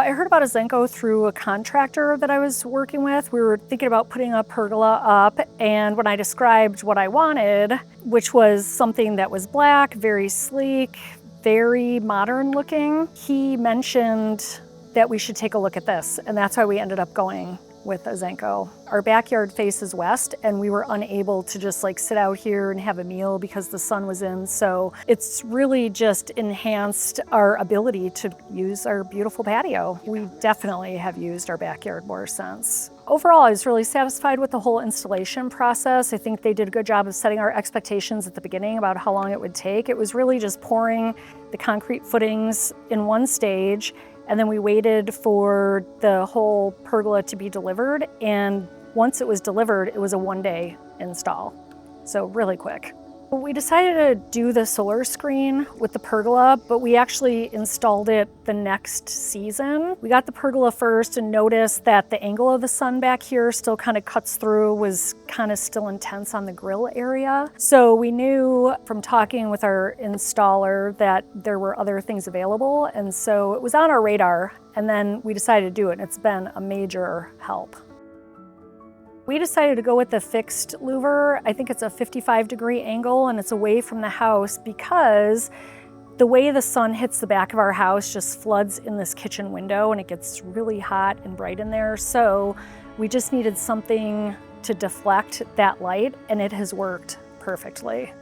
I heard about Azenco through a contractor that I was working with. We were thinking about putting a pergola up, and when I described what I wanted, which was something that was black, very sleek, very modern looking, he mentioned that we should take a look at this, and that's why we ended up going with Azenco. Our backyard faces west, and we were unable to just like sit out here and have a meal because the sun was in, so it's really just enhanced our ability to use our beautiful patio. We definitely have used our backyard more since. Overall, I was really satisfied with the whole installation process. I think they did a good job of setting our expectations at the beginning about how long it would take. It was really just pouring the concrete footings in one stage, and then we waited for the whole pergola to be delivered. And once it was delivered, it was a one-day install. So really quick. We decided to do the solar screen with the pergola, but we actually installed it the next season. We got the pergola first and noticed that the angle of the sun back here still kind of cuts through, was kind of still intense on the grill area. So we knew from talking with our installer that there were other things available, and so it was on our radar, and then we decided to do it, and it's been a major help. We decided to go with the fixed louver. I think it's a 55-degree angle, and it's away from the house because the way the sun hits the back of our house just floods in this kitchen window, and it gets really hot and bright in there. So we just needed something to deflect that light, and it has worked perfectly.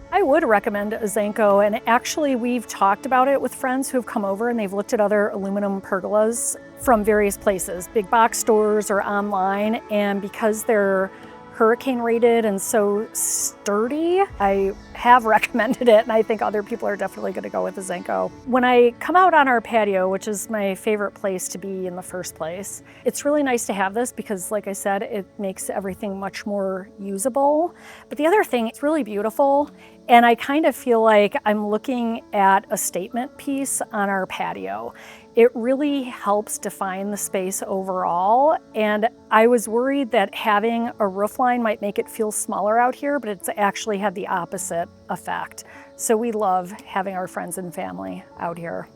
I would recommend Azenco, and actually we've talked about it with friends who have come over and they've looked at other aluminum pergolas from various places, big box stores or online, and because they're hurricane rated and so sturdy, I have recommended it, and I think other people are definitely going to go with Azenco. When I come out on our patio, which is my favorite place to be in the first place, it's really nice to have this because, like I said, it makes everything much more usable. But the other thing, it's really beautiful, and I kind of feel like I'm looking at a statement piece on our patio. It really helps define the space overall, and I was worried that having a roof line might make it feel smaller out here, but it's actually had the opposite effect. So we love having our friends and family out here.